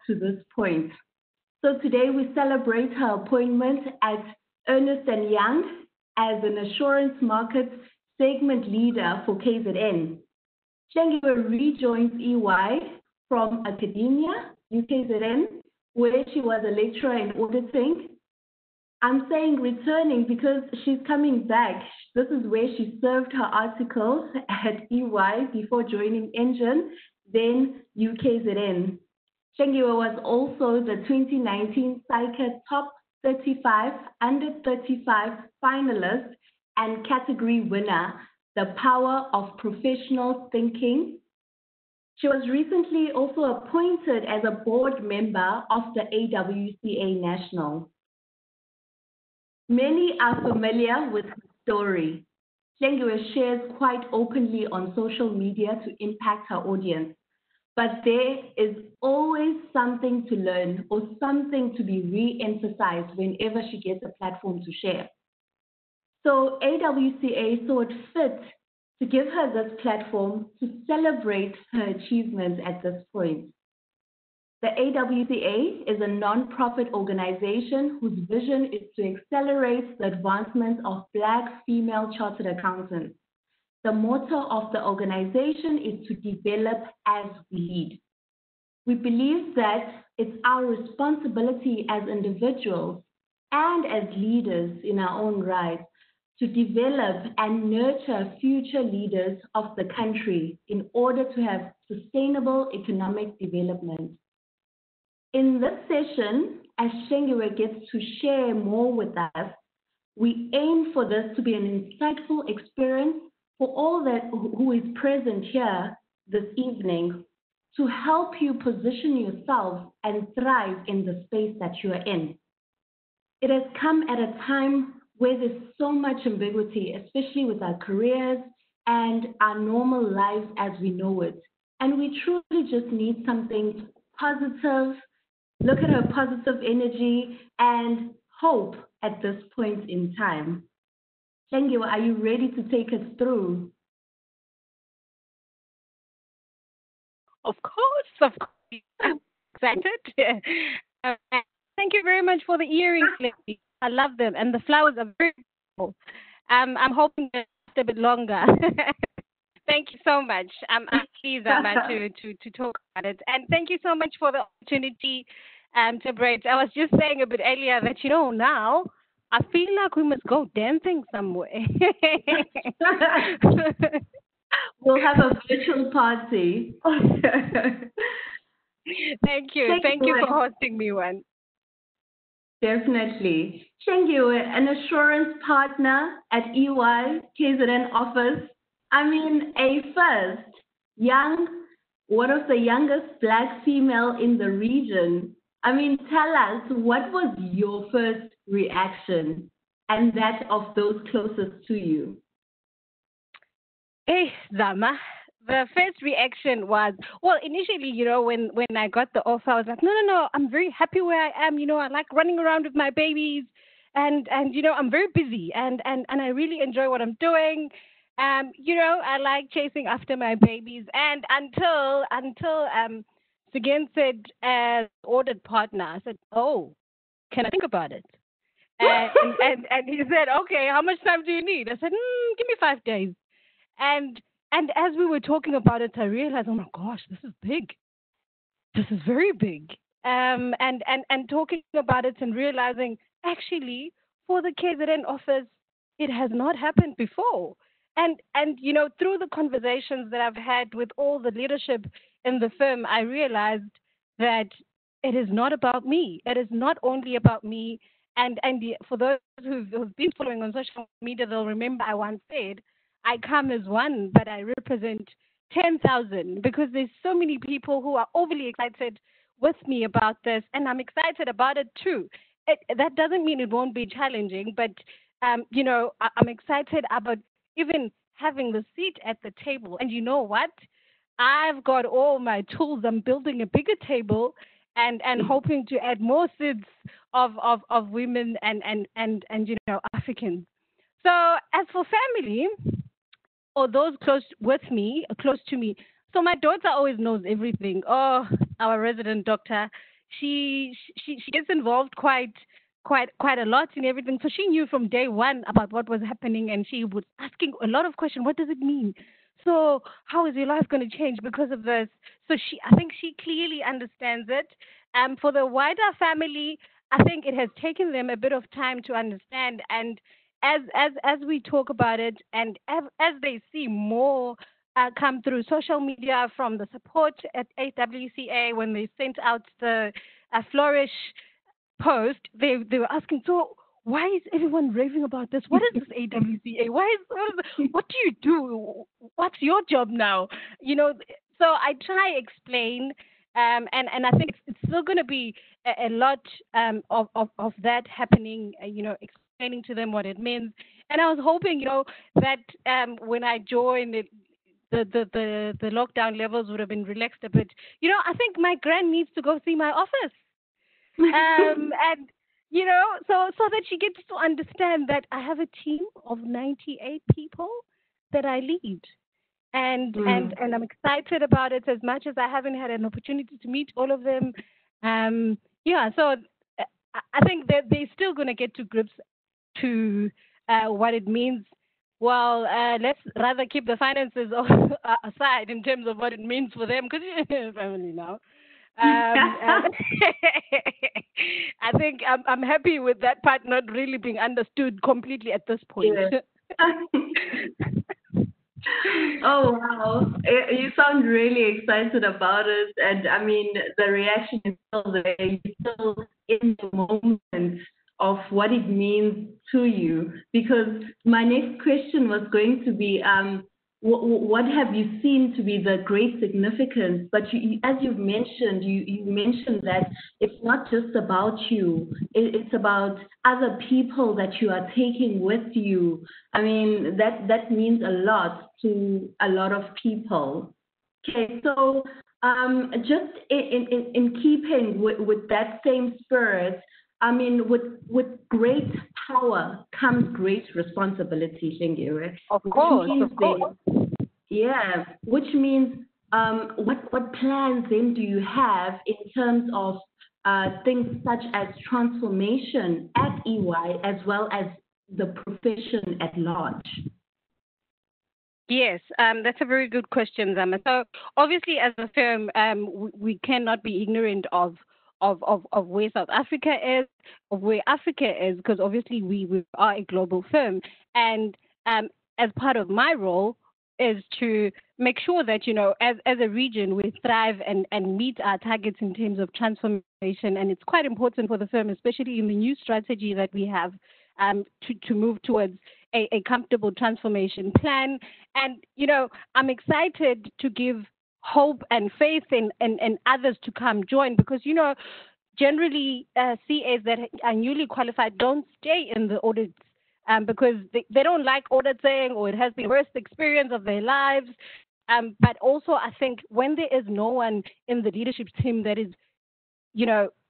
to this point. So today we celebrate her appointment at Ernst& Young as an assurance market segment leader for KZN. Hlengiwe rejoins EY from academia, UKZN, where she was a lecturer in auditing. I'm saying returning because she's coming back. This is where she served her articles at EY before joining Engine, then UKZN. Hlengiwe was also the 2019 SAICA Top 35 Under 35 finalist and category winner, The Power of Professional Thinking. She was recently also appointed as a board member of the AWCA National. Many are familiar with her story. Hlengiwe shares quite openly on social media to impact her audience, but there is always something to learn or something to be re-emphasized whenever she gets a platform to share. So AWCA saw it fit to give her this platform to celebrate her achievements at this point. The AWCA is a non-profit organization whose vision is to accelerate the advancement of Black female chartered accountants. The motto of the organization is to develop as we lead. We believe that it's our responsibility as individuals and as leaders in our own right to develop and nurture future leaders of the country in order to have sustainable economic development. In this session, as Hlengiwe gets to share more with us, we aim for this to be an insightful experience for all that who is present here this evening to help you position yourself and thrive in the space that you are in. It has come at a time where there's so much ambiguity, especially with our careers and our normal lives as we know it. And we truly just need something positive, look at her positive energy and hope at this point in time. Hlengiwe, are you ready to take us through? Of course. I'm excited. Thank you very much for the earrings, lady. I love them, and the flowers are very beautiful. I'm hoping to last a bit longer. Thank you so much. I'm pleased to talk about it, and thank you so much for the opportunity to braid. I was just saying a bit earlier that now I feel like we must go dancing somewhere. We'll have a virtual party. Thank you. Thank you for hosting me one. Definitely. Hlengiwe, an assurance partner at EY KZN office. I mean, a first, one of the youngest Black female in the region. I mean, tell us, what was your first reaction and that of those closest to you? Hey, Zama. The first reaction was, well, initially, when I got the offer, I was like, no, I'm very happy where I am. I like running around with my babies and I'm very busy and I really enjoy what I'm doing. I like chasing after my babies. And until Sigyn said, as audit partner, I said, oh, can I think about it? And he said, okay, how much time do you need? I said, give me 5 days. And as we were talking about it, I realized, oh my gosh, this is big. This is very big. And talking about it and realizing, actually, for the KZN office, it has not happened before. And through the conversations that I've had with all the leadership in the firm, I realized that it is not about me. It is not only about me. And for those who've been following on social media, they'll remember I once said, I come as one, but I represent 10,000 because there's so many people who are overly excited with me about this, and I'm excited about it too. That doesn't mean it won't be challenging, but I'm excited about even having the seat at the table. And you know what? I've got all my tools. I'm building a bigger table and hoping to add more seats of women and Africans. So as for family, or those close to me, so my daughter always knows everything. Oh, our resident doctor, she gets involved quite a lot in everything. So she knew from day one about what was happening, and she was asking a lot of questions. What does it mean? So how is your life going to change because of this? So I think she clearly understands it. For the wider family, I think it has taken them a bit of time to understand. And as we talk about it, and as they see more come through social media from the support at AWCA when they sent out the Flourish post, they were asking, so why is everyone raving about this? What is this AWCA? What do you do? What's your job now? You know, so I try explain, and I think it's still going to be a lot of that happening. Explaining to them what it means, and I was hoping, that when I joined it. The lockdown levels would have been relaxed a bit. I think my grand needs to go see my office. And so that she gets to understand that I have a team of 98 people that I lead, and I'm excited about it as much as I haven't had an opportunity to meet all of them. So I think that they're still going to get to grips to what it means. Well, let's rather keep the finances aside in terms of what it means for them, because you're family now. I think I'm happy with that part not really being understood completely at this point. Yeah. Oh, wow. You sound really excited about it. And I mean, the reaction is still there. You're still in the moment of what it means to you. Because my next question was going to be, what have you seen to be the great significance? But as you've mentioned, you mentioned that it's not just about you. It's about other people that you are taking with you. I mean, that means a lot to a lot of people. Okay, so just in keeping with that same spirit, I mean, with great power comes great responsibility, Hlengiwe. Of Which course, means of course. yeah, which means what plans then do you have in terms of things such as transformation at EY as well as the profession at large? Yes, that's a very good question, Zama. So obviously, as a firm, we cannot be ignorant of where South Africa is, of where Africa is, because obviously we are a global firm, and as part of my role is to make sure that as a region we thrive and meet our targets in terms of transformation, and it's quite important for the firm, especially in the new strategy that we have to move towards a comfortable transformation plan. And, I'm excited to give hope and faith in others to come join because, generally CAs that are newly qualified don't stay in the audits because they don't like auditing or it has been the worst experience of their lives. But also, I think when there is no one in the leadership team that is,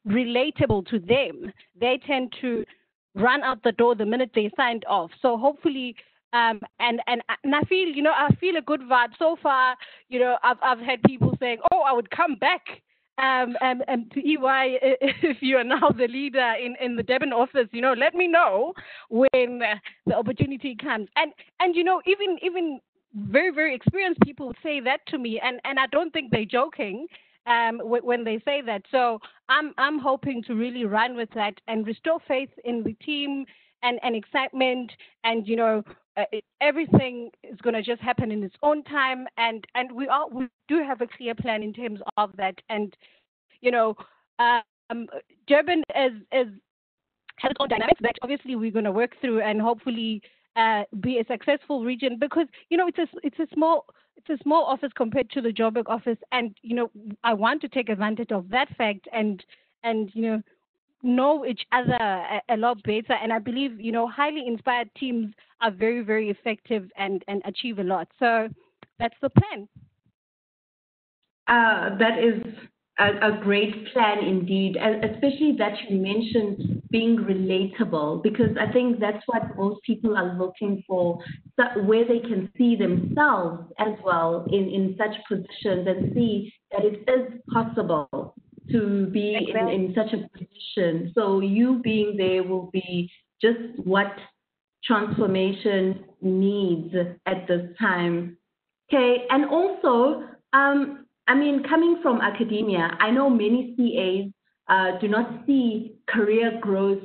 relatable to them, they tend to run out the door the minute they signed off. So hopefully, and I feel a good vibe so far. I've had people saying, "Oh, I would come back and to EY if you are now the leader in the Durban office. Let me know when the opportunity comes." And even very very experienced people would say that to me, and I don't think they're joking. When they say that. So I'm hoping to really run with that and restore faith in the team and excitement, and everything is going to just happen in its own time, and we do have a clear plan in terms of that. And Durban has its own dynamics that obviously we're going to work through and hopefully be a successful region, because it's a small office compared to the Joburg office, and I want to take advantage of that fact and know each other a lot better. And I believe highly inspired teams are very very effective and achieve a lot. So that's the plan. That is a great plan indeed, especially that you mentioned being relatable, because I think that's what most people are looking for, where they can see themselves as well in such positions and see that it is possible to be in such a position. So you being there will be just what transformation needs at this time. Okay, and also, I mean, coming from academia, I know many CAs do not see career growth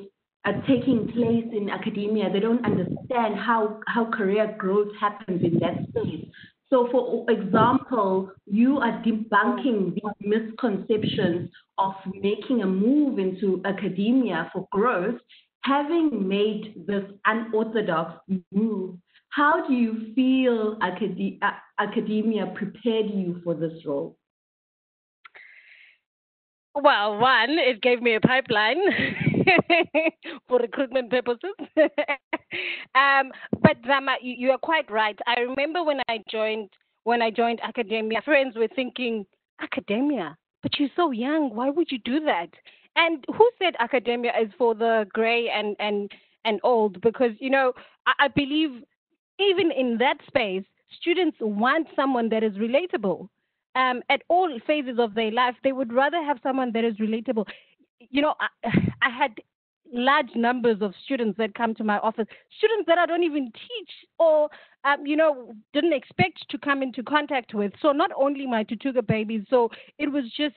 taking place in academia. They don't understand how career growth happens in that space. So, for example, you are debunking these misconceptions of making a move into academia for growth, having made this unorthodox move. How do you feel academia prepared you for this role? Well, one, it gave me a pipeline for recruitment purposes. But Zama, you are quite right. I remember when I joined academia, friends were thinking, academia, but you're so young. Why would you do that? And who said academia is for the gray and old? Because I believe even in that space, students want someone that is relatable. At all phases of their life, they would rather have someone that is relatable. I had large numbers of students that come to my office, students that I don't even teach or, didn't expect to come into contact with. So not only my Tutuga babies, so it was just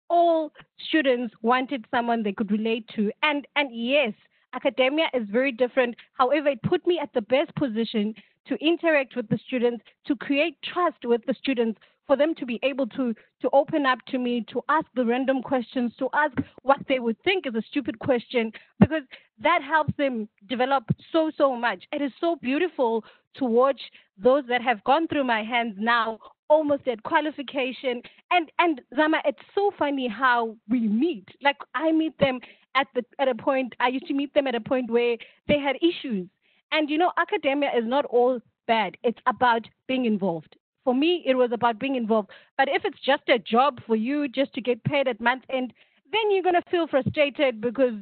all students wanted someone they could relate to. And yes, academia is very different. However, it put me at the best position to interact with the students, to create trust with the students, for them to be able to open up to me, to ask the random questions, to ask what they would think is a stupid question, because that helps them develop so much. It is so beautiful to watch those that have gone through my hands now almost at qualification. And Zama, it's so funny how we meet. Like I meet them at a point. I used to meet them at a point where they had issues. And academia is not all bad. It's about being involved. For me, it was about being involved. But if it's just a job for you, just to get paid at month end, then you're gonna feel frustrated because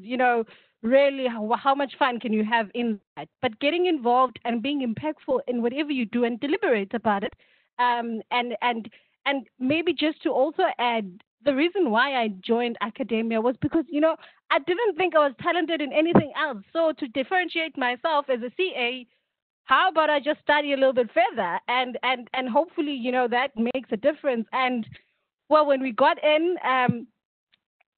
really, how much fun can you have in that? But getting involved and being impactful in whatever you do and deliberate about it, and maybe just to also add, the reason why I joined academia was because I didn't think I was talented in anything else. So to differentiate myself as a CA, how about I just study a little bit further and hopefully that makes a difference. And well, when we got in,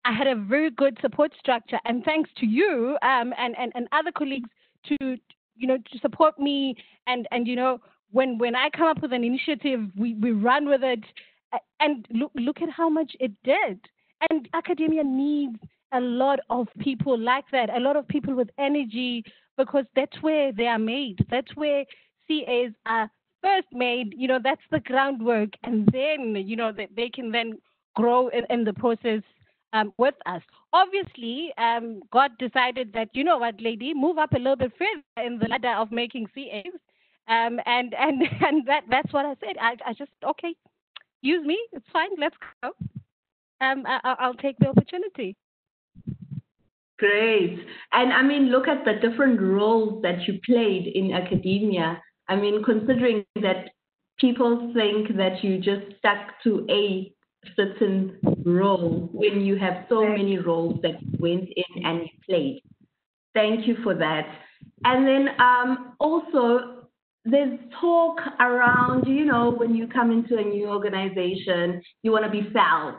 I had a very good support structure, and thanks to you and other colleagues to to support me, and when I come up with an initiative, we run with it, and look at how much it did. And academia needs a lot of people like that, a lot of people with energy, because that's where they are made. That's where CAs are first made. That's the groundwork, and then they can then grow in the process with us. Obviously, God decided that, you know what, lady, move up a little bit further in the ladder of making CAs. And and that's what I said. I just, okay, use me. It's fine. Let's go. I'll take the opportunity. Great. And I mean, look at the different roles that you played in academia. I mean, considering that people think that you just stuck to a certain role when you have so many roles that you went in and you played. Thank you for that. And then also, there's talk around, when you come into a new organization, you want to be felt,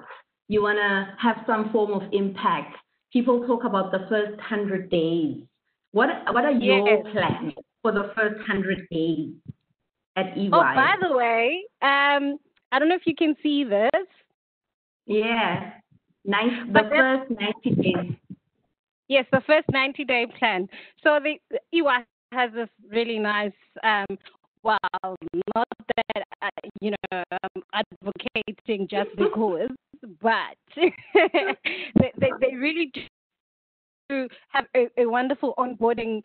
you want to have some form of impact. People talk about the first 100 days. What are your plans for the first 100 days at EY? Oh, by the way, I don't know if you can see this. Yeah, the first 90 days. Yes, the first 90-day plan. So the EY has this really nice, well, not that, I'm advocating just because, but they really do have a wonderful onboarding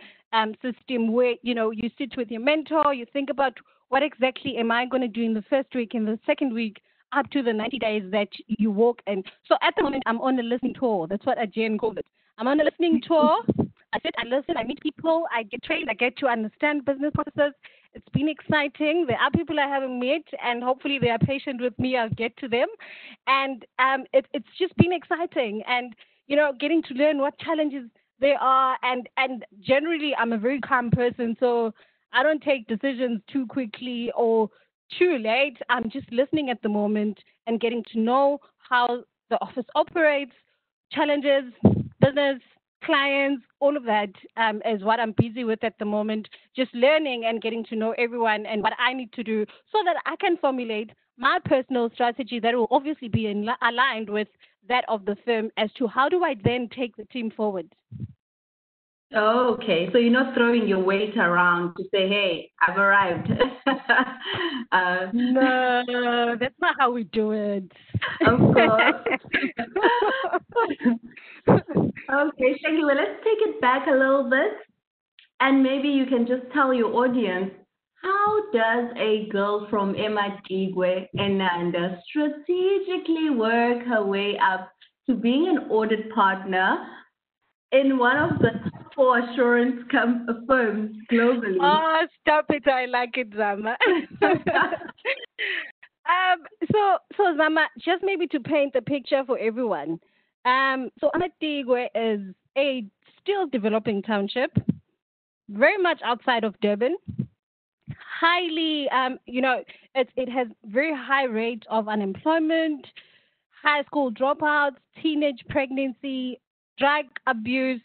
system where, you sit with your mentor, you think about what exactly am I going to do in the first week, in the second week, up to the 90 days that you walk in. So at the moment, I'm on a listening tour. That's what Jen called it. I'm on a listening tour. I sit, I listen, I meet people, I get trained, I get to understand business processes. It's been exciting. There are people I haven't met, and hopefully they are patient with me. I'll get to them, and it's just been exciting, and getting to learn what challenges there are, and generally I'm a very calm person, so I don't take decisions too quickly or too late. I'm just listening at the moment and getting to know how the office operates, challenges, business, clients, all of that is what I'm busy with at the moment. Just learning and getting to know everyone and what I need to do so that I can formulate my personal strategy that will obviously be aligned with that of the firm as to how do I then take the team forward. Oh, okay. So you're not throwing your weight around to say, hey, I've arrived. No, that's not how we do it. Of course. Okay, Shaggy, well, let's take it back a little bit. And maybe you can just tell your audience, how does a girl from Hlengiwe, Enanda, strategically work her way up to being an audit partner in one of the top four assurance firms globally? Oh, stop it. I like it, Zama. So Zama, just maybe to paint the picture for everyone. So Hlengiwe is a still developing township, very much outside of Durban. Highly, it has very high rate of unemployment, high school dropouts, teenage pregnancy, drug abuse,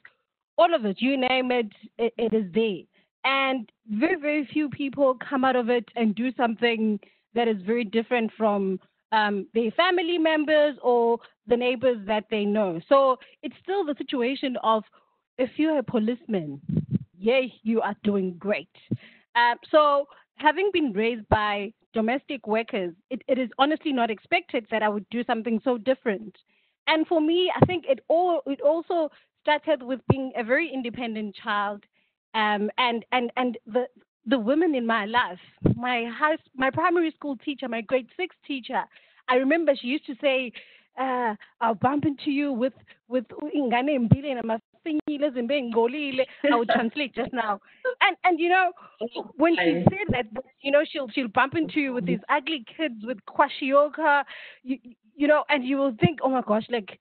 all of it, you name it, it is there. And very, very few people come out of it and do something that is very different from their family members or the neighbors that they know. So it's still the situation of if you're a policeman, yay, you are doing great. So having been raised by domestic workers, it is honestly not expected that I would do something so different. And for me, I think it also started with being a very independent child, and the women in my life, my primary school teacher, my grade 6 teacher. I remember she used to say, "I'll bump into you with ingane mbili namafinyile zimbe ngolile." I would translate just now, and when she said that, she'll bump into you with these ugly kids with kwashioka, and you will think, oh my gosh, like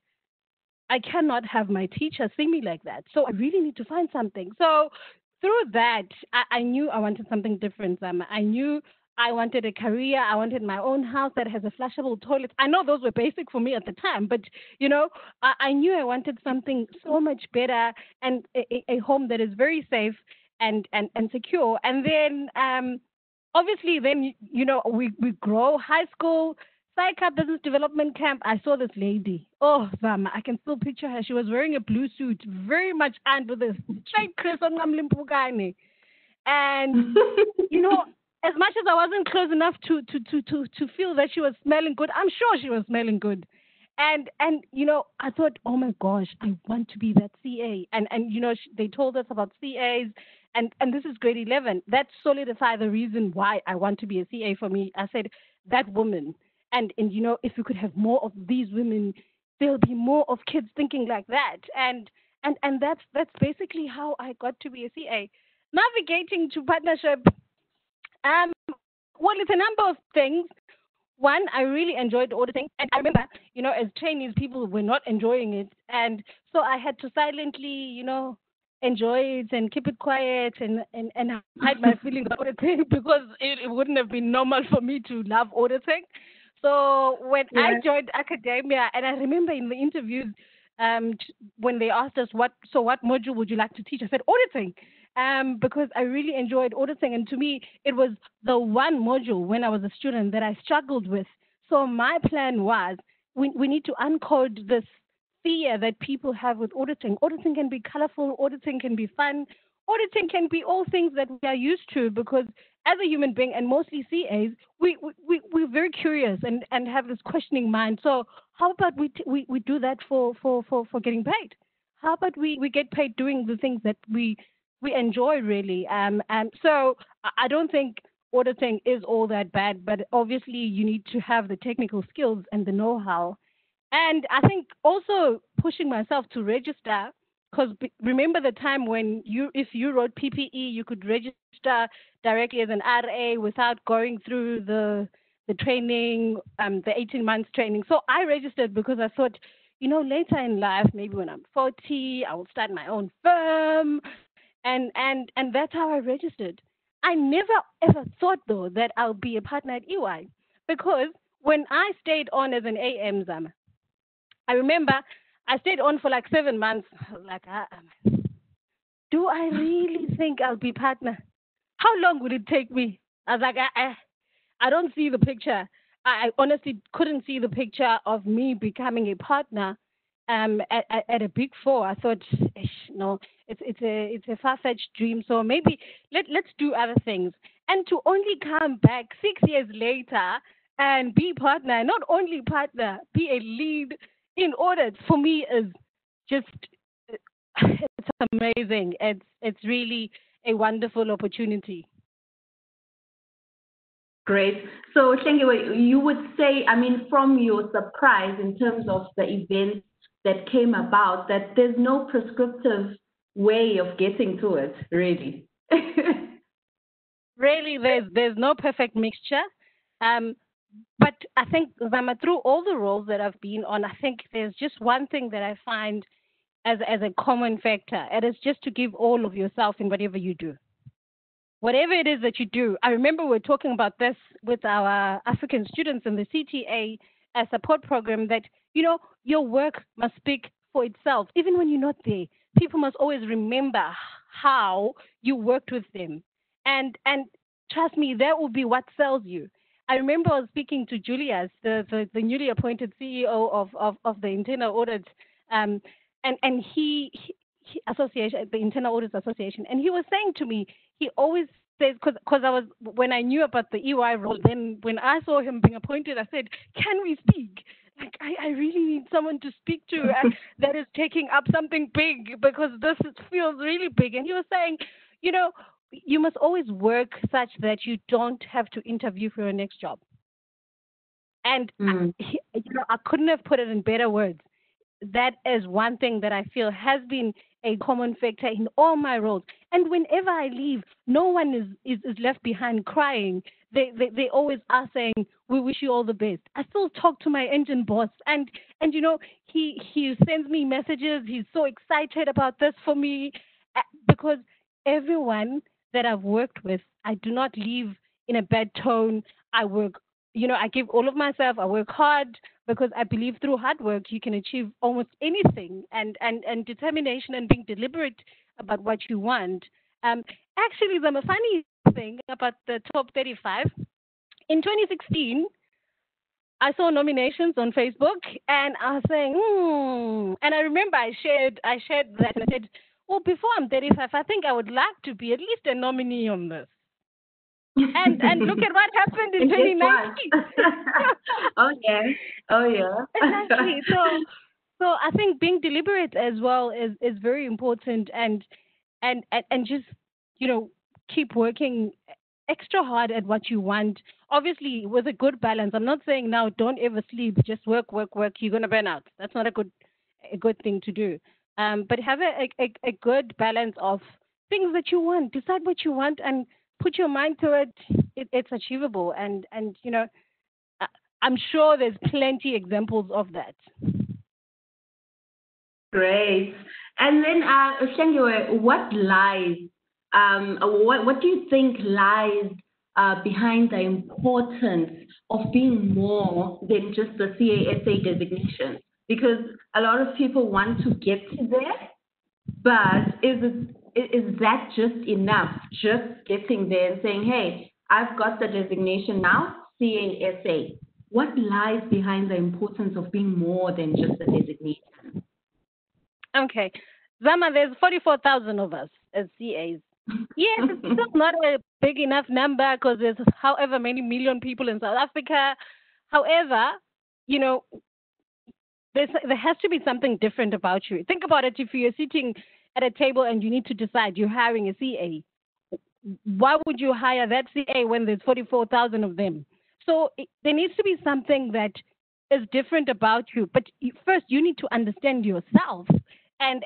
I cannot have my teacher see me like that. So I really need to find something. So through that, I knew I wanted something different, Zama. I knew I wanted a career. I wanted my own house that has a flushable toilet. I know those were basic for me at the time, but I knew I wanted something so much better and a home that is very safe and secure. And then obviously then we grow high school psych business development camp. I saw this lady. Oh, Zama, I can still picture her. She was wearing a blue suit, very much and with a straight Chris on Ngamlimpugane. And as much as I wasn't close enough to feel that she was smelling good, I'm sure she was smelling good. And I thought, oh my gosh, I want to be that CA. And they told us about CAs, and this is grade 11. That solidified the reason why I want to be a CA for me. I said that woman, and if we could have more of these women, there'll be more of kids thinking like that. And that's basically how I got to be a CA. Navigating to partnership. Um, well, it's a number of things. One, I really enjoyed auditing, and I remember, as trainees, people were not enjoying it, and so I had to silently, enjoy it and keep it quiet and hide my feelings about auditing because it wouldn't have been normal for me to love auditing. So when I joined academia, and I remember in the interviews, when they asked us what module would you like to teach, I said auditing. Because I really enjoyed auditing. And to me, it was the one module when I was a student that I struggled with. So my plan was we need to uncode this fear that people have with auditing. Auditing can be colorful, auditing can be fun, auditing can be all things that we are used to because as a human being, and mostly CAs, we're very curious and have this questioning mind. So how about we do that for getting paid? How about we get paid doing the things that we enjoy really. And so I don't think auditing is all that bad, but obviously you need to have the technical skills and the know-how. And I think also pushing myself to register because remember the time when if you wrote PPE, you could register directly as an RA without going through the training, the 18 months training. So I registered because I thought, later in life, maybe when I'm 40, I will start my own firm, and that's how I registered. I never ever thought though that I'll be a partner at EY, because when I stayed on as an AM Zama, I remember I stayed on for like 7 months. I was like, do I really think I'll be partner? How long would it take me? I was like, I don't see the picture. I honestly couldn't see the picture of me becoming a partner at a big four. I thought, no, it's a far-fetched dream. So maybe let's do other things. And to only come back 6 years later and be partner, not only partner, be a lead in audit, for me is just it's amazing. It's really a wonderful opportunity. Great. So, Hlengiwe, you would say, I mean, from your surprise in terms of the events that came about, that there's no prescriptive way of getting to it, really. Really, there's no perfect mixture. But I think, Zama, through all the roles that I've been on, I think there's just one thing that I find as a common factor, and it's just to give all of yourself in whatever you do. Whatever it is that you do. I remember we were talking about this with our African students in the CTA support program, that, your work must speak for itself. Even when you're not there, people must always remember how you worked with them. And trust me, that will be what sells you. I remember I was speaking to Julius, the newly appointed CEO of the Internal Audit, and he association, the Internal Audit Association, and he was saying to me, he always says, because I was, when I knew about the EY role, then when I saw him being appointed, I said, can we speak? Like, I really need someone to speak to that is taking up something big, because this feels really big. And he was saying, you must always work such that you don't have to interview for your next job. And I couldn't have put it in better words. That is one thing that I feel has been a common factor in all my roles. And whenever I leave, no one is left behind crying. They always are saying, we wish you all the best. I still talk to my engine boss, and he sends me messages. He's so excited about this for me, because everyone that I've worked with, I do not leave in a bad tone. I work, I give all of myself. I work hard, because I believe through hard work you can achieve almost anything, and determination and being deliberate about what you want. Actually, there's a funny thing about the top 35. In 2016, I saw nominations on Facebook, and I was saying, and I remember I shared that, and I said, well, before I'm 35, I think I would like to be at least a nominee on this. And look at what happened in 2019. Oh yeah. Exactly. So I think being deliberate as well is very important, and just keep working extra hard at what you want. Obviously, with a good balance. I'm not saying now don't ever sleep, just work. You're gonna burn out. That's not a good thing to do. But have a good balance of things that you want. Decide what you want and put your mind to it. It's achievable, and I'm sure there's plenty examples of that. Great. And then, Hlengiwe, what do you think lies behind the importance of being more than just the CASA designation? Because a lot of people want to get to there, but is that just enough? Just getting there and saying, hey, I've got the designation now, CASA. What lies behind the importance of being more than just the designation? Okay. Zama, there's 44,000 of us as CAs. Yes, it's still not a big enough number, because there's however many million people in South Africa. However, there has to be something different about you. Think about it. If you're sitting at a table and you need to decide you're hiring a CA, why would you hire that CA when there's 44,000 of them? So there needs to be something that is different about you. But first, you need to understand yourself and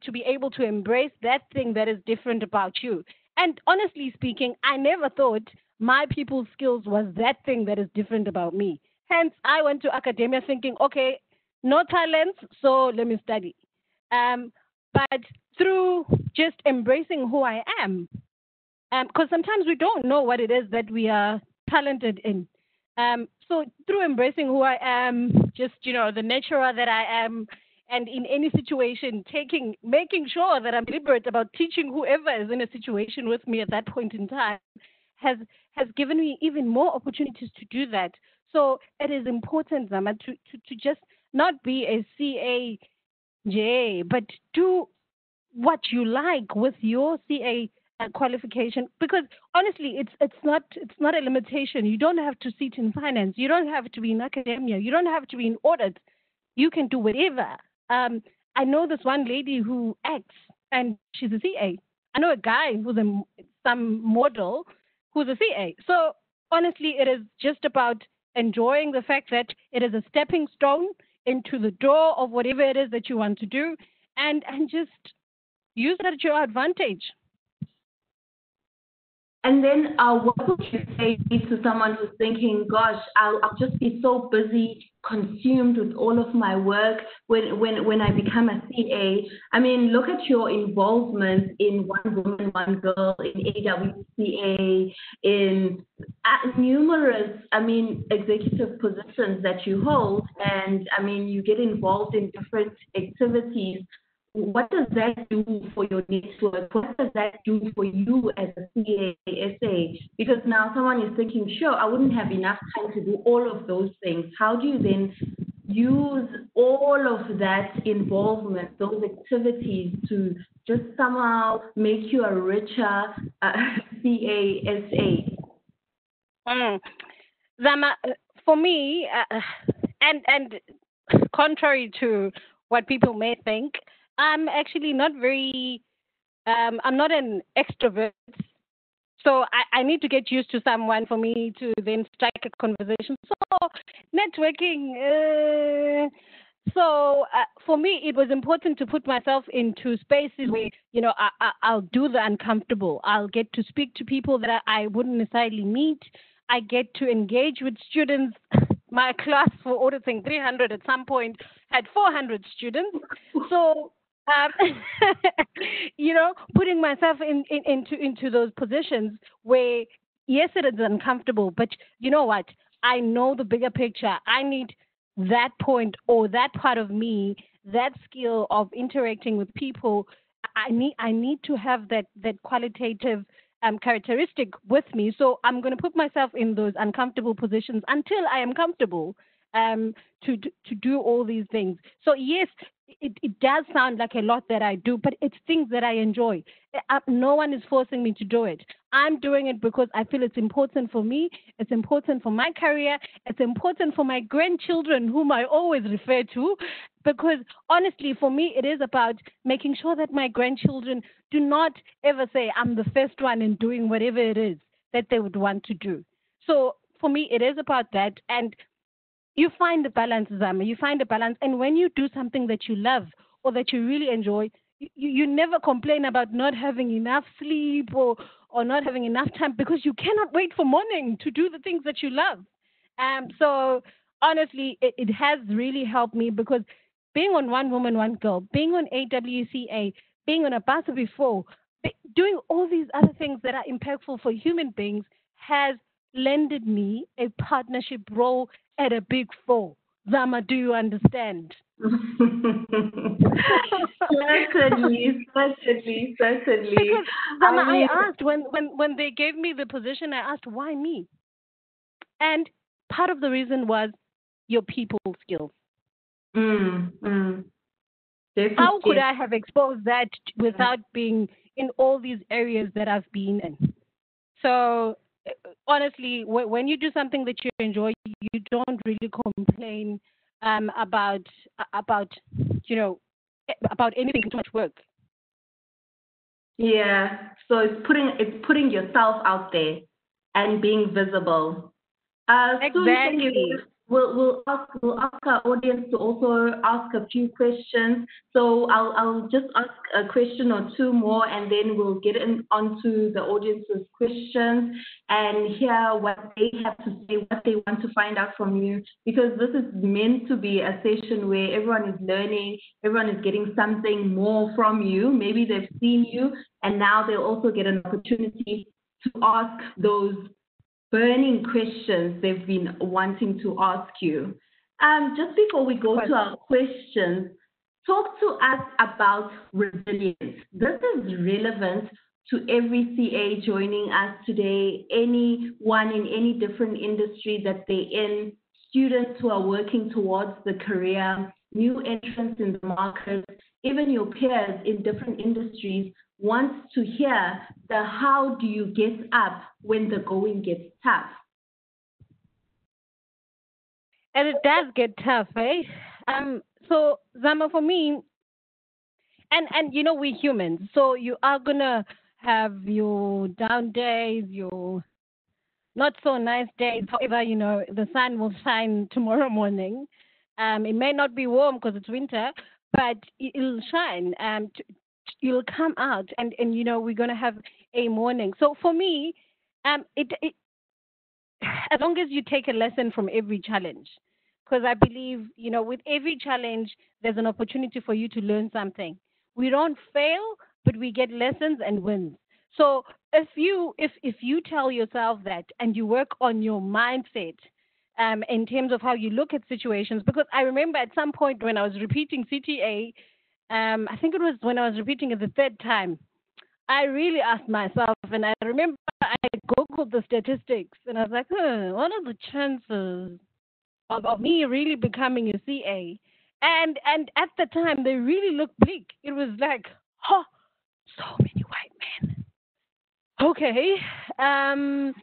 to be able to embrace that thing that is different about you. And honestly speaking, I never thought my people skills was that thing that is different about me. Hence, I went to academia thinking, okay, no talents, so let me study. But through just embracing who I am, because sometimes we don't know what it is that we are talented in. So through embracing who I am, just the natural that I am, and in any situation, making sure that I'm deliberate about teaching whoever is in a situation with me at that point in time, has has given me even more opportunities to do that. So it is important, Zama, to just not be a CAJ, but do what you like with your CA qualification, because honestly it's not a limitation. You don't have to sit in finance, you don't have to be in academia, you don't have to be in audit. You can do whatever. I know this one lady who acts, and she's a CA. I know a guy who's some model who's a CA. So honestly, it is just about enjoying the fact that it is a stepping stone into the door of whatever it is that you want to do, and just use that to your advantage. And then, what would you say to someone who's thinking, "Gosh, I'll just be so busy, consumed with all of my work when I become a CA?" I mean, look at your involvement in One Woman, One Girl, in AWCA, in numerous, I mean, executive positions that you hold, and I mean, you get involved in different activities. What does that do for your network? What does that do for you as a CASA? Because now someone is thinking, sure, I wouldn't have enough time to do all of those things. How do you then use all of that involvement, those activities, to just somehow make you a richer CASA? Mm. Zama, for me, and contrary to what people may think, I'm actually not very. I'm not an extrovert, so I need to get used to someone for me to then strike a conversation. So networking. For me, it was important to put myself into spaces where I'll do the uncomfortable. I'll get to speak to people that I wouldn't necessarily meet. I get to engage with students. My class for auditing 300 at some point had 400 students. So um, putting myself into those positions where, yes, it is uncomfortable, but you know what? I know the bigger picture. I need that point or that part of me, that skill of interacting with people. I need to have that qualitative characteristic with me. So I'm going to put myself in those uncomfortable positions until I am comfortable to do all these things. So yes, it does sound like a lot that I do, but it's things that I enjoy. No one is forcing me to do it. I'm doing it because I feel it's important for me. It's important for my career. It's important for my grandchildren, whom I always refer to, because honestly, for me, it is about making sure that my grandchildren do not ever say I'm the first one in doing whatever it is that they would want to do. So for me, it is about that. And you find the balance, Zama. You find the balance. And when you do something that you love or that you really enjoy, you never complain about not having enough sleep or not having enough time, because you cannot wait for morning to do the things that you love. So honestly, it has really helped me, because being on One Woman, One Girl, being on AWCA, being on a bus before, doing all these other things that are impactful for human beings has lended me a partnership role at a big four. Zama, do you understand? Certainly, certainly, certainly. Because Zama, I I mean, asked when they gave me the position, I asked why me, and part of the reason was your people skills. mm, mm, How could definitely. I have exposed that without being in all these areas that I've been in? So honestly, when you do something that you enjoy, you don't really complain about about you know about anything too much work. Yeah. So it's putting yourself out there and being visible. So Exactly. we'll ask our audience to also ask a few questions. So I'll just ask a question or two more, and then we'll get onto the audience's questions and hear what they have to say, what they want to find out from you. Because this is meant to be a session where everyone is learning, everyone is getting something more from you. Maybe they've seen you, and now they'll also get an opportunity to ask those burning questions they've been wanting to ask you. Just before we go to our questions, talk to us about resilience. This is relevant to every CA joining us today, anyone in any different industry that they're in, students who are working towards the career, new entrants in the market, even your peers in different industries wants to hear the how do you get up when the going gets tough. And it does get tough, eh? So Zama, for me, and you know we're humans, so you are gonna have your down days, your not so nice days. However, you know the sun will shine tomorrow morning. It may not be warm because it's winter, but it'll shine. You'll come out, and you know we're gonna have a morning. So for me, it as long as you take a lesson from every challenge, because I believe you know with every challenge there's an opportunity for you to learn something. We don't fail, but we get lessons and wins. So if you tell yourself that and you work on your mindset in terms of how you look at situations, because I remember at some point when I was repeating CTA, I think it was when I was repeating it the third time, I really asked myself, and I remember I googled the statistics, and I was like, what are the chances of me really becoming a CA? And at the time, they really looked bleak. It was like, oh, so many white men. Okay. And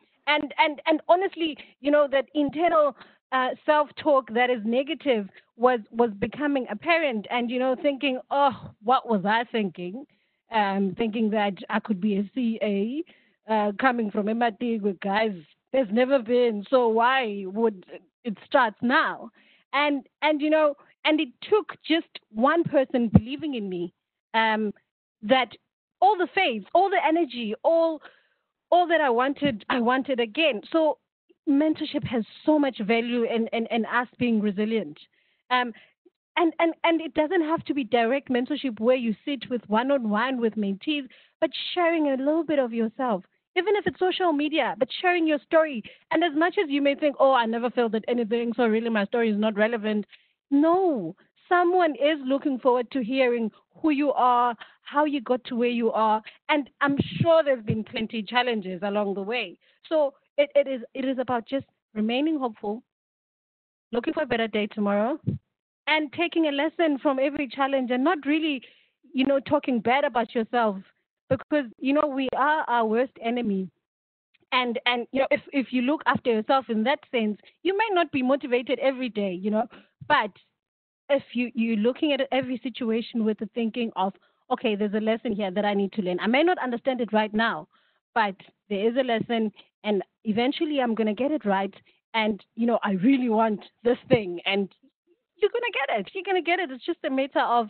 honestly, you know, that internal self-talk that is negative was becoming apparent, and you know, thinking, oh, what was I thinking? Thinking that I could be a CA, coming from MIT with guys. There's never been, so why would it start now? And you know, and it took just one person believing in me, that all the faith, all the energy, all that I wanted again. So mentorship has so much value in us being resilient. Um, and it doesn't have to be direct mentorship where you sit with one-on-one with mentees, but sharing a little bit of yourself, even if it's social media, but sharing your story. And as much as you may think, oh, I never felt that anything, so really my story is not relevant. No, someone is looking forward to hearing who you are, how you got to where you are, and I'm sure there's been plenty challenges along the way. So it is about just remaining hopeful, looking for a better day tomorrow, and taking a lesson from every challenge, and not really, you know, talking bad about yourself, because you know we are our worst enemy. And you know, if you look after yourself in that sense, you may not be motivated every day, you know, but if you're looking at every situation with the thinking of, okay, there's a lesson here that I need to learn. I may not understand it right now, but there is a lesson, and eventually I'm going to get it right. And you know, I really want this thing, and you're going to get it. You're going to get it. It's just a matter of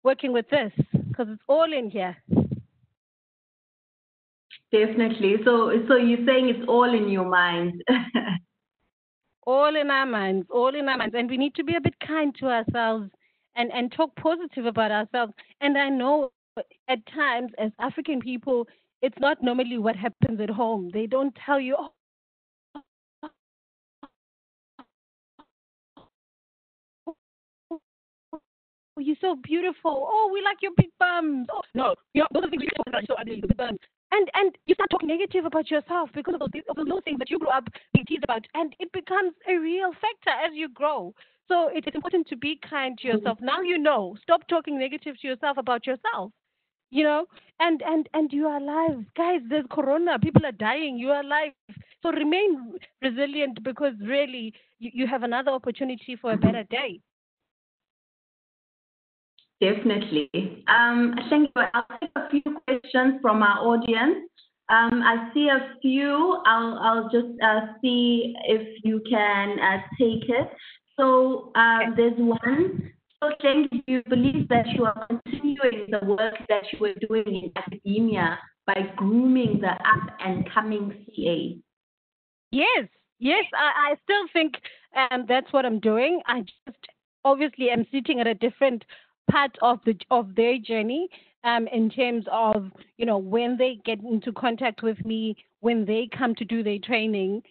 working with this, because it's all in here. Definitely. So you're saying it's all in your mind. All in our minds, all in our minds. And we need to be a bit kind to ourselves, and talk positive about ourselves. And I know at times, as African people, it's not normally what happens at home. They don't tell you, oh, you're so beautiful. Oh, we like your big bums. Oh, no, you know, those are things we talk about. You're so ugly, the big bums. And you start talking negative about yourself because of those little things that you grew up being teased about, and it becomes a real factor as you grow. So it's important to be kind to yourself. Now you know. Stop talking negative to yourself about yourself. You know, and you are alive, guys. There's corona. People are dying. You are alive. So remain resilient, because really you have another opportunity for a better day. Definitely. I think I'll take a few questions from our audience. I see a few. I'll just see if you can take it. So there's one. So Sheng, do you believe that you are continuing the work that you were doing in academia by grooming the up and coming CA? Yes, yes, I still think that's what I'm doing. I just obviously am sitting at a different part of their journey in terms of when they get into contact with me, when they come to do their training.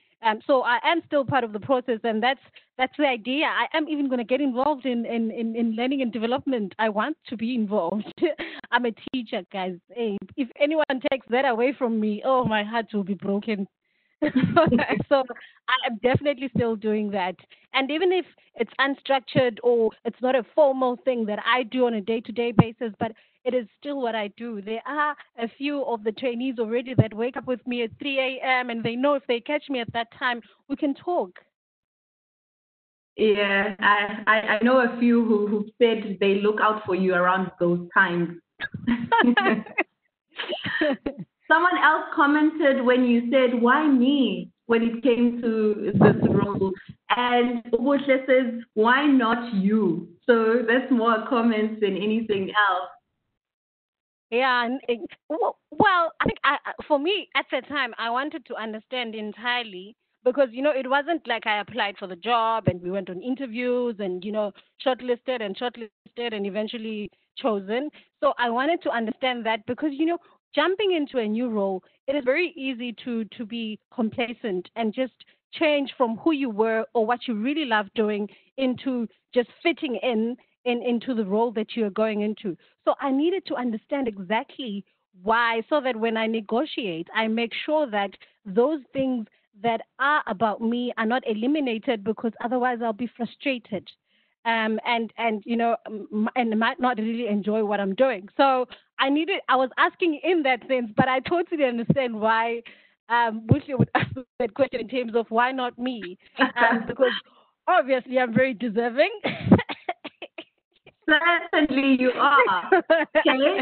So I am still part of the process, and that's the idea. I am even going to get involved in learning and development. I want to be involved. I'm a teacher, guys. Hey, if anyone takes that away from me, oh, my heart will be broken. So I am definitely still doing that. And even if it's unstructured or it's not a formal thing that I do on a day to day basis, but it is still what I do. There are a few of the trainees already that wake up with me at 3 a.m. and they know if they catch me at that time, we can talk. Yeah, I know a few who said they look out for you around those times. Someone else commented when you said, why me, when it came to this role? And Ubuhle says, why not you? So that's more comments than anything else. Yeah, well, I think for me at the time, I wanted to understand entirely because it wasn't like I applied for the job and we went on interviews and shortlisted and eventually chosen. So I wanted to understand that because jumping into a new role, it is very easy to be complacent and just change from who you were or what you really love doing into just fitting into the role that you're going into. So I needed to understand exactly why, so that when I negotiate, I make sure that those things that are about me are not eliminated because otherwise I'll be frustrated. And and might not really enjoy what I'm doing. So I was asking in that sense, but I totally understand why Bushy would ask that question in terms of why not me, because obviously I'm very deserving. Certainly you are. Okay.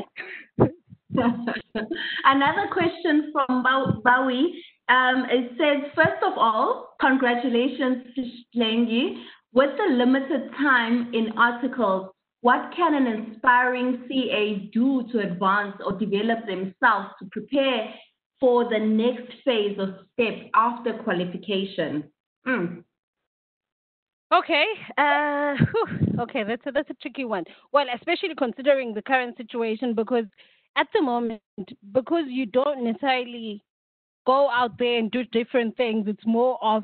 Another question from Bowie. It says, first of all, congratulations to Hlengiwe. With the limited time in articles, what can an inspiring CA do to advance or develop themselves to prepare for the next phase of step after qualification? Mm. Okay. Okay, that's a tricky one. Well, especially considering the current situation, because at the moment, because you don't necessarily go out there and do different things. It's more of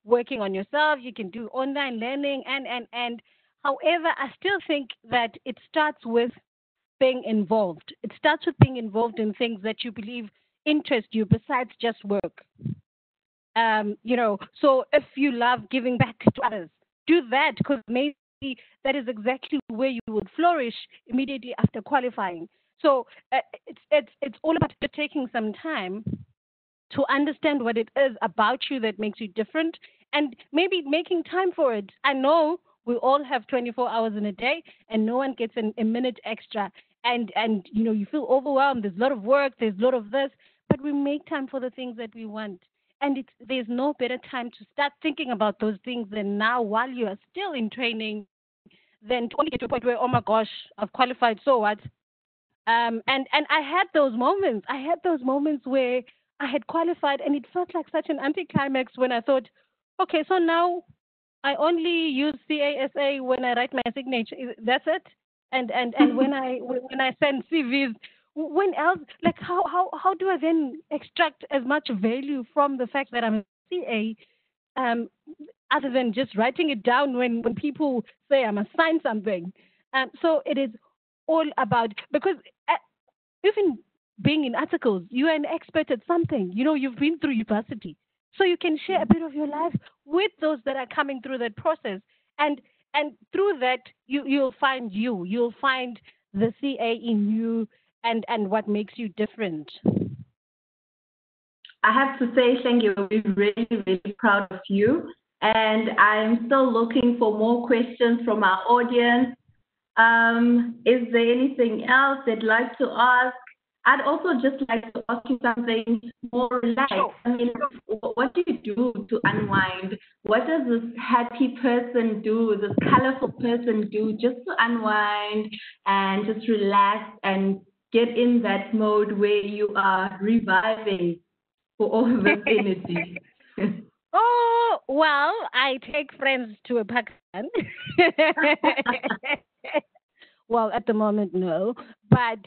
working on yourself. You can do online learning and. However, I still think that it starts with being involved. It starts with being involved in things that you believe interest you besides just work. So if you love giving back to others, do that because maybe that is exactly where you would flourish immediately after qualifying. So it's all about taking some time to understand what it is about you that makes you different and maybe making time for it. I know we all have 24 hours in a day and no one gets a minute extra. And you feel overwhelmed. There's a lot of work, there's a lot of this, but we make time for the things that we want. And there's no better time to start thinking about those things than now while you are still in training than to only get to a point where, oh my gosh, I've qualified, so what? And I had those moments. I had those moments where I had qualified, and it felt like such an anticlimax when I thought, okay, so now I only use CASA when I write my signature. That's it. And when I send CVs, when else? Like how do I then extract as much value from the fact that I'm a CA, um, other than just writing it down when people say I must sign something? So it is all about because even being in articles, you are an expert at something. You've been through university. So you can share a bit of your life with those that are coming through that process. And through that you'll find you. You'll find the CA in you and what makes you different. I have to say, Hlengiwe, we're really, really proud of you. And I'm still looking for more questions from our audience. Is there anything else they'd like to ask? I'd also just like to ask you something more relaxed. Sure. I mean, what do you do to unwind? What does this happy person do, this colorful person do just to unwind and just relax and get in that mode where you are reviving for all this energy? Oh, well, I take friends to a Pakistan. Well, at the moment, no. But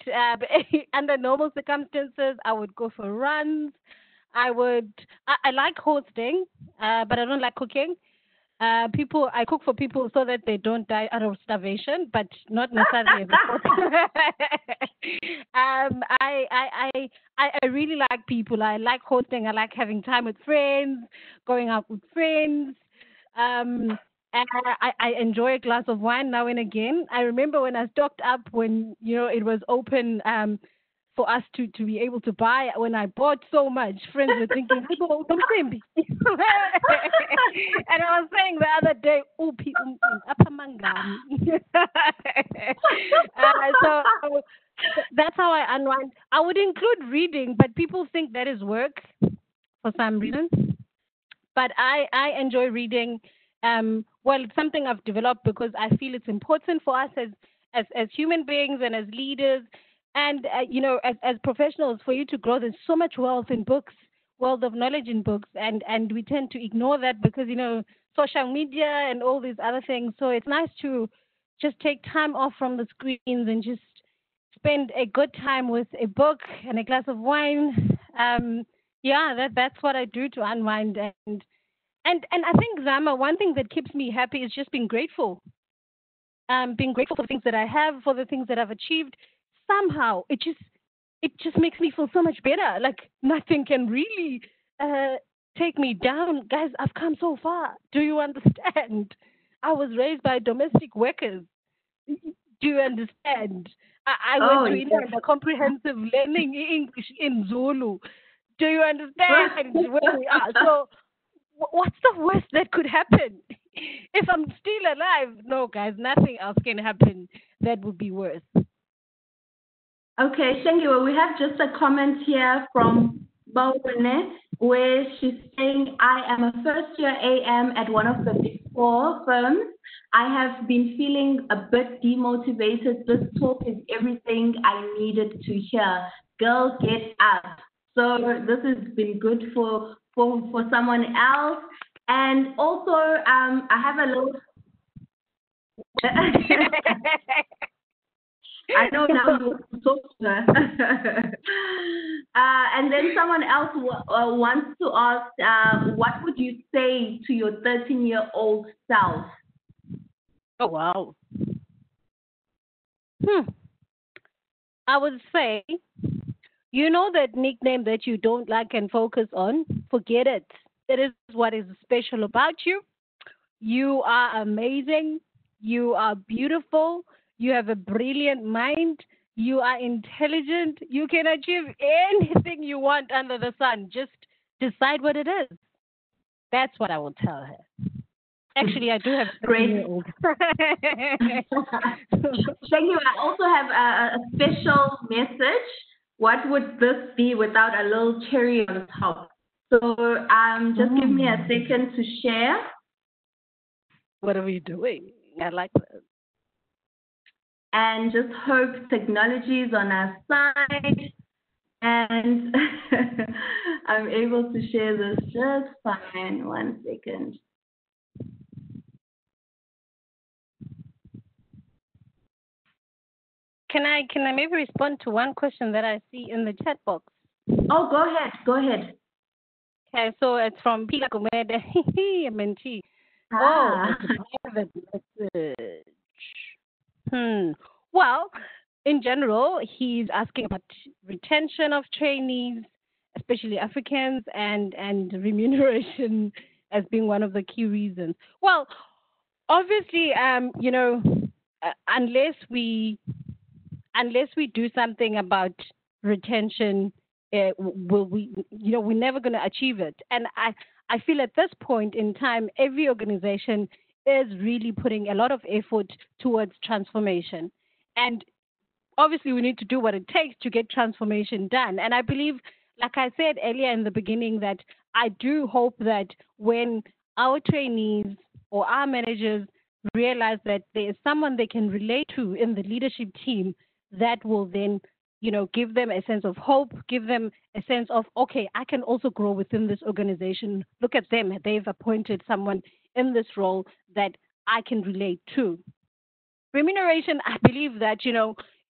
under normal circumstances, I would go for runs. I like hosting, but I don't like cooking. I cook for people so that they don't die out of starvation, but not necessarily as a cook. I really like people. I like hosting. I like having time with friends, going out with friends. Um, and I enjoy a glass of wine now and again. I remember when I stocked up when it was open for us to be able to buy. When I bought so much, friends were thinking, "Hey, Bo, don't send me." And I was saying the other day, "Upi apa mangani." So that's how I unwind. I would include reading, but people think that is work for some reason. But I enjoy reading. Well, it's something I've developed because I feel it's important for us as human beings and as leaders, and as professionals, for you to grow. There's so much wealth in books, wealth of knowledge in books, and we tend to ignore that because social media and all these other things. So it's nice to just take time off from the screens and just spend a good time with a book and a glass of wine. Yeah, that's what I do to unwind. And I think, Zama, one thing that keeps me happy is just being grateful. Being grateful for the things that I have, for the things that I've achieved. Somehow it just makes me feel so much better. Like nothing can really uh, take me down. Guys, I've come so far. Do you understand? I was raised by domestic workers. Do you understand? I Oh, went to yes. India comprehensive learning English in Zulu. Do you understand where we are? So what's the worst that could happen? If I'm still alive, no, guys, nothing else can happen that would be worse. Okay, Hlengiwe, we have just a comment here from Bawene where she's saying, I am a first year AM at one of the big four firms. I have been feeling a bit demotivated. This talk is everything I needed to hear. Girl, get up. So this has been good for someone else. And also, I have a little I know now you want to talk to her. And then someone else wants to ask, what would you say to your 13-year-old self? Oh, wow. Hmm. I would say, that nickname that you don't like and focus on, forget it. It is what is special about you. You are amazing. You are beautiful. You have a brilliant mind. You are intelligent. You can achieve anything you want under the sun. Just decide what it is. That's what I will tell her. Actually, I do have a Great. 13-year-old. Thank you. I also have a special message. What would this be without a little cherry on top? So just give me a second to share. What are we doing? I like that. And just hope technology is on our side and I'm able to share this just fine. One second. Can I maybe respond to one question that I see in the chat box? Oh, go ahead. Go ahead. Okay, so it's from Pila Gomede. Menti. Oh, Ah. it's a private message. Well, in general, he's asking about retention of trainees, especially Africans, and remuneration as being one of the key reasons. Well, obviously, unless we do something about retention, will we, we're never going to achieve it. And I feel at this point in time, every organization is really putting a lot of effort towards transformation. And obviously we need to do what it takes to get transformation done. And I believe, like I said earlier in the beginning, that I do hope that when our trainees or our managers realize that there is someone they can relate to in the leadership team, that will then, give them a sense of hope, give them a sense of, okay, I can also grow within this organization. Look at them. They've appointed someone in this role that I can relate to. Remuneration, I believe that,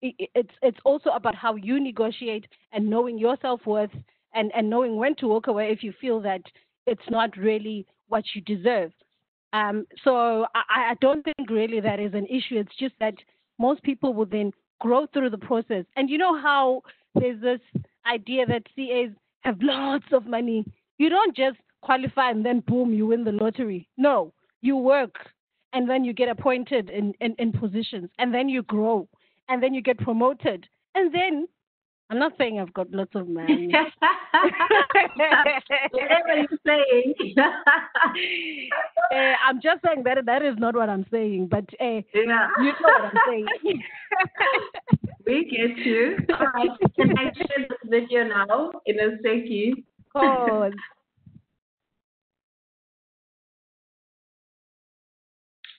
it's also about how you negotiate and knowing your self-worth, and knowing when to walk away if you feel that it's not really what you deserve. So I don't think really that is an issue. It's just that most people will then grow through the process. And you know how there's this idea that CAs have lots of money. You don't just qualify and then boom, you win the lottery. No, you work and then you get appointed in positions, and then you grow, and then you get promoted. And then, I'm not saying I've got lots of money. Whatever you're saying. I'm just saying that is not what I'm saying, but Yeah. you know what I'm saying. We get you. All right. Can I share this video now in a second? Oh,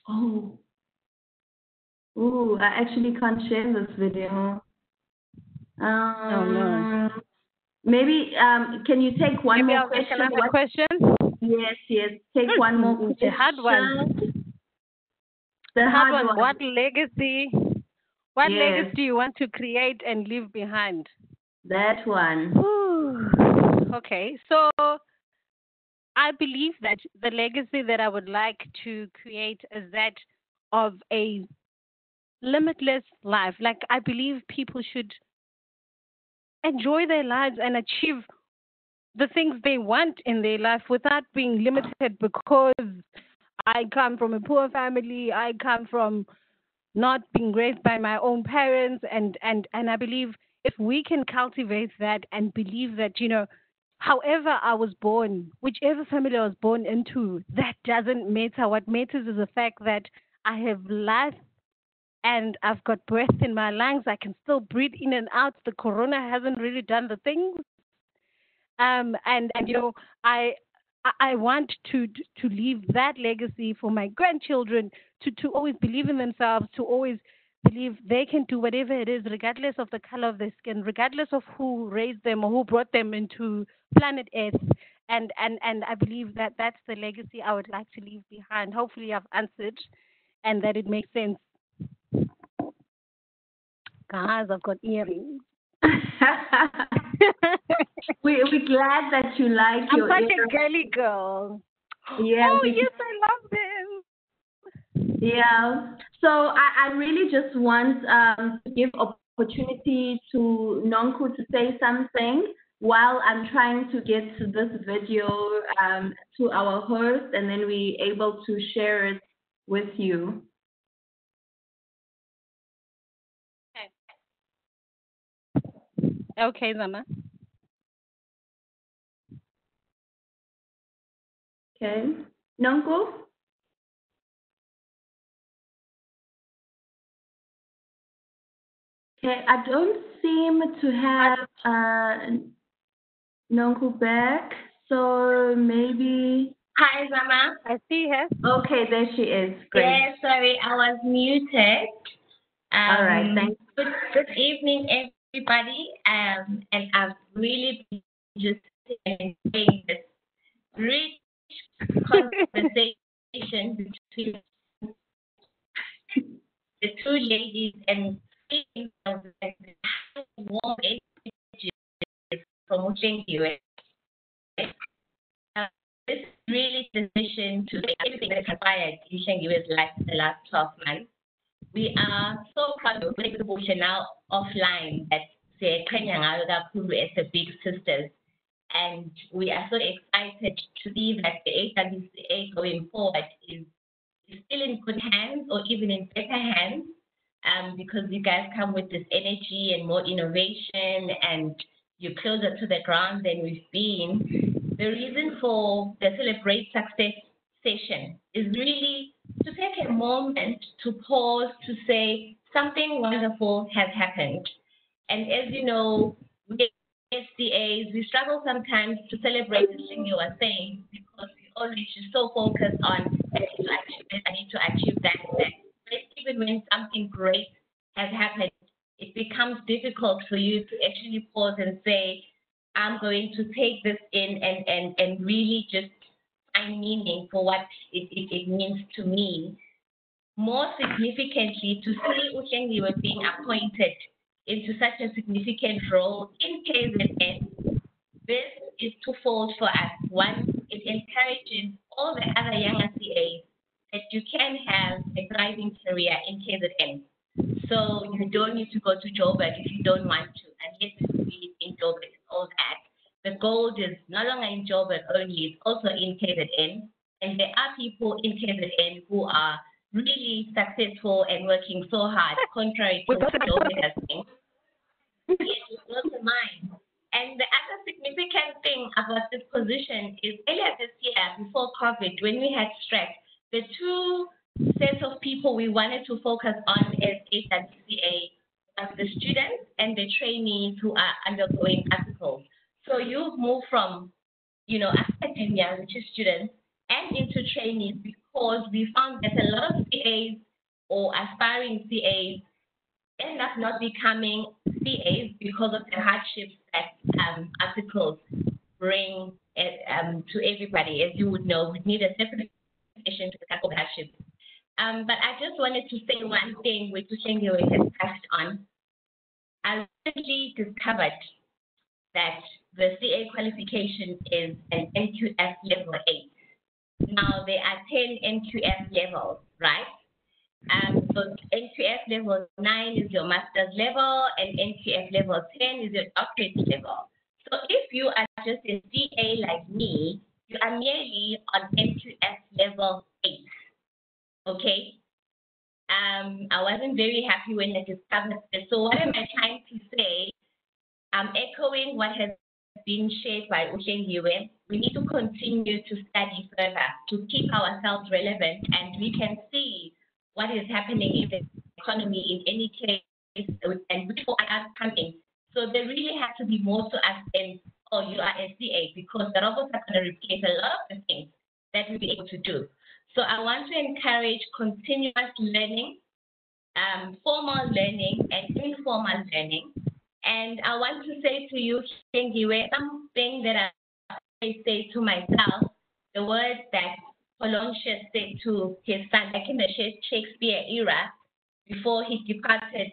Oh. Ooh, I actually can't share this video. oh no. Maybe can you take one Maybe more I'll take question? another question. Yes. Take one more question. The hard one. The Hard hard one. one. What Yes, legacy do you want to create and leave behind? that one. Ooh. Okay, so I believe that the legacy that I would like to create is that of a limitless life. Like, I believe people should enjoy their lives and achieve the things they want in their life without being limited because I come from a poor family, I come from not being raised by my own parents, and I believe if we can cultivate that and believe that, however I was born, whichever family I was born into, that doesn't matter. What matters is the fact that I have life and I've got breath in my lungs. I can still breathe in and out. The corona hasn't really done the thing. And I want to leave that legacy for my grandchildren, to always believe in themselves, to always believe they can do whatever it is, regardless of the color of their skin, regardless of who raised them or who brought them into planet Earth. And I believe that that's the legacy I would like to leave behind. Hopefully I've answered and that it makes sense. Guys, I've got earrings. We're glad that you like I'm your such earrings. a girly girl. Yeah, Oh, yes, I love them. yeah. So I really just want to give opportunity to Nonku to say something while I'm trying to get to this video to our host, and then we able to share it with you. Okay, Zama. Okay, Nonku. Okay, I don't seem to have Nonku back, so maybe. Hi, Zama. I see her. Okay, there she is. Great. Yeah, sorry, I was muted. All right, thanks. Good evening, everybody. And I've really been just enjoying this rich conversation between the two ladies and speaking of the warm energy from Hlengiwe. This is really the mission to say everything that transpired in Hlengiwe's life in the last 12 months. We are so proud of the exhibition now offline that as the big sisters. And we are so excited to see that the HWCA going forward is still in good hands or even in better hands, because you guys come with this energy and more innovation and you're closer to the ground than we've been. The reason for the Celebrate Success session is really to take a moment to pause to say something wonderful has happened. And as you know, we SCAs, we struggle sometimes to celebrate the thing you are saying because we always just so focused on I need to achieve this, I need to achieve that. But even when something great has happened, it becomes difficult for you to actually pause and say, I'm going to take this in and really just find meaning for what it means to me. More significantly, to see Hlengiwe being appointed into such a significant role in KZN, this is twofold for us. One, it encourages all the other younger CAs that you can have a thriving career in KZN. So you don't need to go to Joburg if you don't want to, unless it's really in Joburg and all that. The gold is no longer in Joburg only, it's also in KZN. And there are people in KZN who are really successful and working so hard, contrary to what Joburg has been. Yes, it's also mine. And the other significant thing about this position is earlier this year, before COVID, when we had stress, the two sets of people we wanted to focus on as HWCA was the students and the trainees who are undergoing articles. So you've moved from, academia, which is students, and into trainees because we found that a lot of CAs or aspiring CAs end up not becoming CAs because of the hardships that articles bring to everybody. As you would know, we need a separate session to tackle hardships. But I just wanted to say one thing which Hlengiwe has touched on. I recently discovered that the CA qualification is an NQF level 8. Now, there are 10 NQF levels, right? So NQF level 9 is your master's level, and NQF level 10 is your doctorate level. So if you are just a CA like me, you are merely on NQF level 8, okay? I wasn't very happy when I discovered this. So what am I trying to say? I'm echoing what has been shared by Hlengiwe. We need to continue to study further to keep ourselves relevant, and we can see what is happening in the economy in any case, and before I are coming. So there really has to be more to us than, oh, you are a CA, because the robots are going to replace a lot of the things that we'll be able to do. So I want to encourage continuous learning, formal learning, and informal learning. And I want to say to you, Hlengiwe, something that I always say to myself, the words that Polonshed said to his son back in the Shakespeare era, before he departed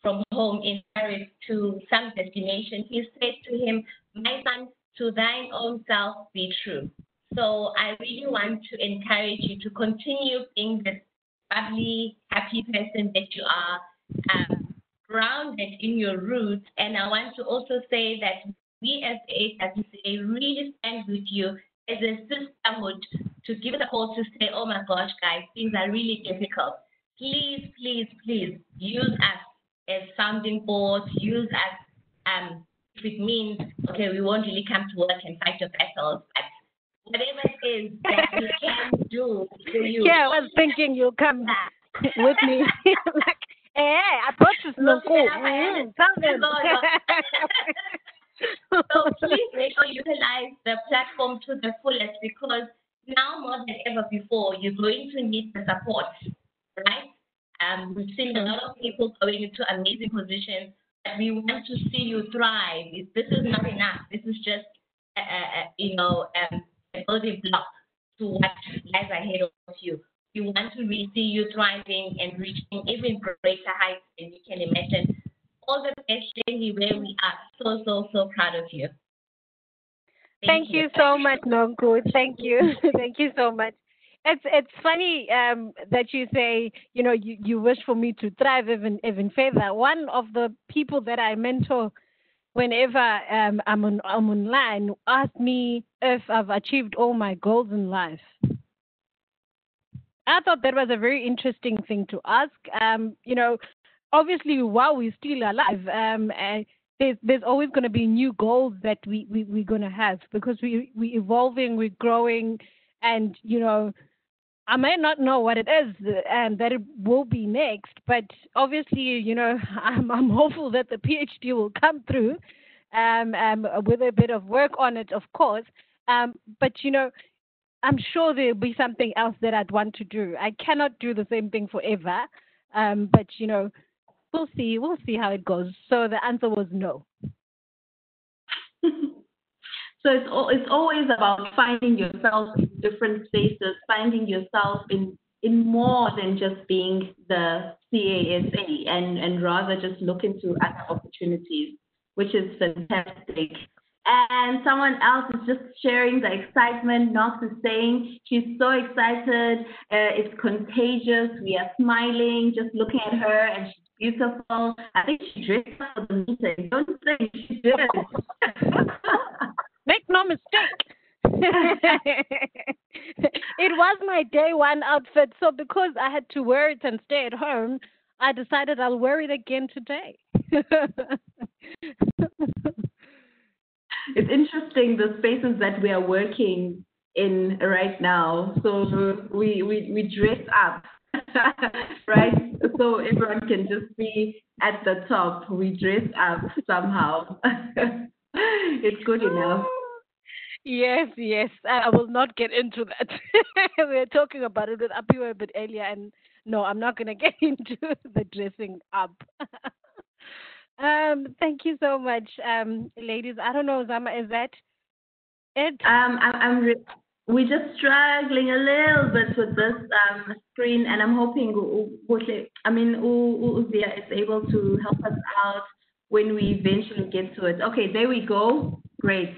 from home in Paris to some destination, he said to him, my son, to thine own self be true. So I really want to encourage you to continue being this bubbly, happy person that you are, grounded in your roots. And I want to also say that we as AWCA really stand with you as a sisterhood to give the call to say, oh my gosh, guys, things are really difficult. Please, please, please use us as sounding boards, use us if it means, okay, we won't really come to work and fight your battles, but whatever it is that we can do for you. Yeah, I was thinking you'll come with me. Like, hey, I thought it's no cool. So please make sure you utilize the platform to the fullest, because now more than ever before, you're going to need the support, right? We've seen a lot of people going into amazing positions, but we want to see you thrive. This is not enough. This is just, a building block to what lies ahead of you. We want to really see you thriving and reaching even greater heights than you can imagine. All the best, Jenny, where we are so proud of you. Thank you so much, Nonku. Thank you. Thank you so much. It's funny that you say, you wish for me to thrive even further. One of the people that I mentor whenever I'm online ask me if I've achieved all my goals in life. I thought that was a very interesting thing to ask. Obviously, while we're still alive, there's always going to be new goals that we're going to have, because we're evolving, we're growing, and I may not know what it is and that it will be next, but obviously, I'm hopeful that the PhD will come through, with a bit of work on it, of course. But I'm sure there'll be something else that I'd want to do. I cannot do the same thing forever, but we'll see. We'll see how it goes. So the answer was no. So it's always about finding yourself in different spaces, finding yourself in more than just being the CASA, and rather just look into other opportunities, which is fantastic. And someone else is just sharing the excitement. Knox is saying she's so excited. It's contagious. We are smiling, just looking at her, and she's beautiful. I think she dressed up for the meeting. Don't think she did. Make no mistake. It was my day one outfit, so because I had to wear it and stay at home, I decided I'll wear it again today. It's interesting the spaces that we are working in right now. So we dress up, right? So everyone can just be at the top. We dress up somehow. It's good enough. Yes, yes. I will not get into that. We were talking about it with Apiwa a bit earlier, and no, I'm not going to get into the dressing up. Thank you so much, ladies. I don't know, Zama, is that it? We're just struggling a little bit with this screen, and I'm hoping Uzia is able to help us out when we eventually get to it. Okay, there we go. Great.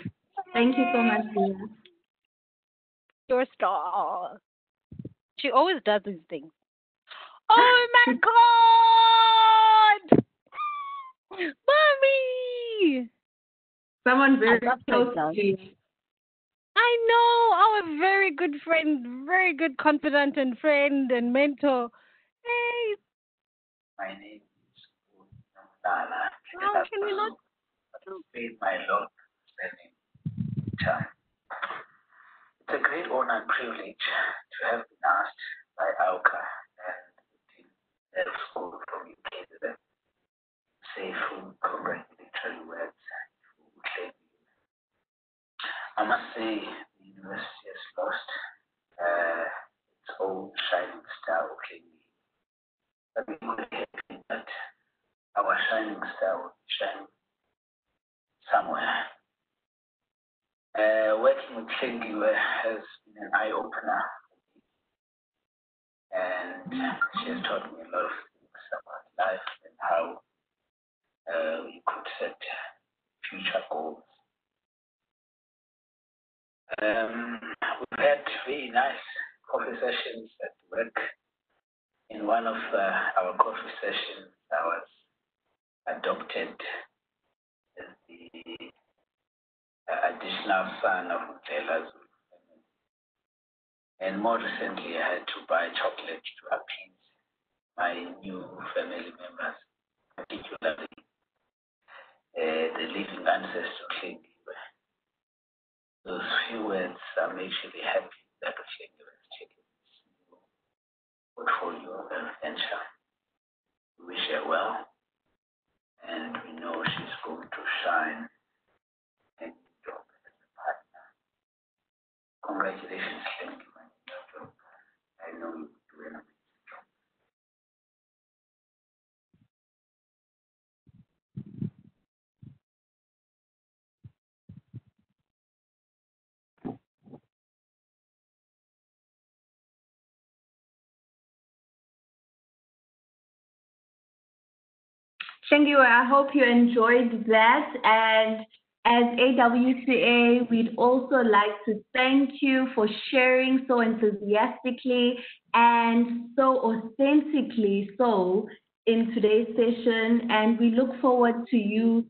Thank you so much, Leah. Your star. She always does these things. Oh my God! Mommy! Someone very close to you. I know, our very good friend, very good confidant and friend and mentor. Hey. My name is Ndlela. How can we not? Paid my long spending time. It's a great honor and privilege to have been asked by Alka and the team at school from UK to say full congratulatory words for Hlengiwe. I must say the university has lost its old shining star of Hlengiwe. But we could happy that our shining star will shine somewhere. Working with Hlengiwe has been an eye-opener, and she has taught me a lot of things about life and how we could set future goals. We've had very nice coffee sessions at work. In one of our coffee sessions, I was adopted as the additional son of Ndlela. And more recently, I had to buy chocolate to appease my new family members, particularly the living ancestor Hlengiwe. Those few words, I'm actually happy that Hlengiwe has taken this new portfolio and venture. We wish her well, and we know she's going to shine and job as a partner. Congratulations, Hlengiwe, on your job. I know you do an amazing job. Hlengiwe, I hope you enjoyed that. And as AWCA, we'd also like to thank you for sharing so enthusiastically and so authentically so in today's session. And we look forward to you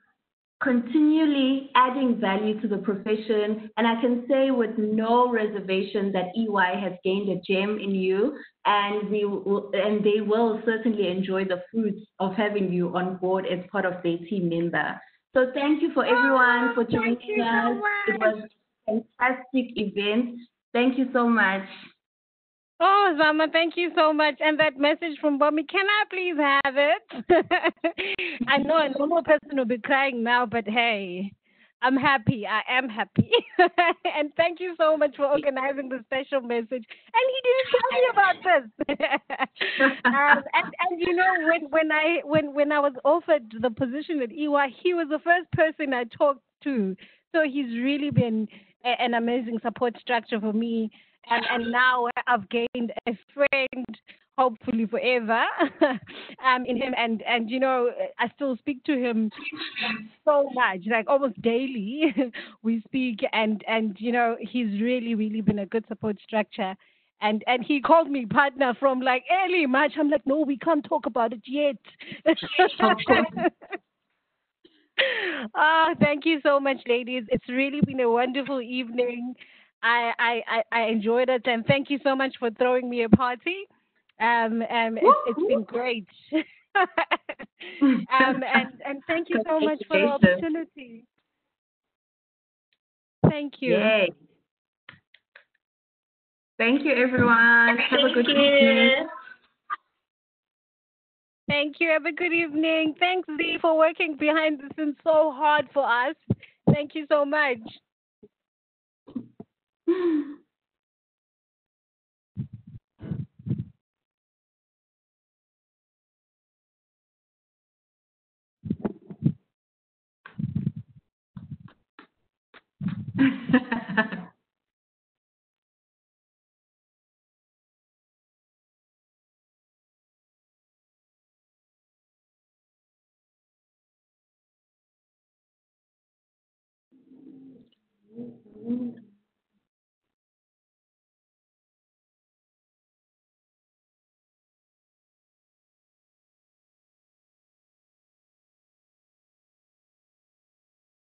continually adding value to the profession. And I can say with no reservation that EY has gained a gem in you, and they will certainly enjoy the fruits of having you on board as part of their team member. So thank you for everyone for joining us. It was a fantastic event. Thank you so much. Oh, Zama, thank you so much. And that message from Mommy, can I please have it? I know a normal person will be crying now, but hey, I'm happy. I am happy. And thank you so much for organizing the special message. And he didn't tell me about this. And you know, when I was offered the position at EY, he was the first person I talked to. So he's really been an amazing support structure for me, and now I've gained a friend, hopefully forever, in him, and you know I still speak to him so much, like almost daily. We speak, and you know he's really been a good support structure. And he called me partner from like early March. I'm like, no, we can't talk about it yet. Of course. Thank you so much, ladies. It's really been a wonderful evening. I enjoyed it, and thank you so much for throwing me a party. It's been great. And thank you so much for the Congratulations. opportunity. Thank you. Yay. Thank you, everyone. Have a Thank good evening. you. Thank you. Have a good evening. Thanks, Z, for working behind the scenes so hard for us. Thank you so much.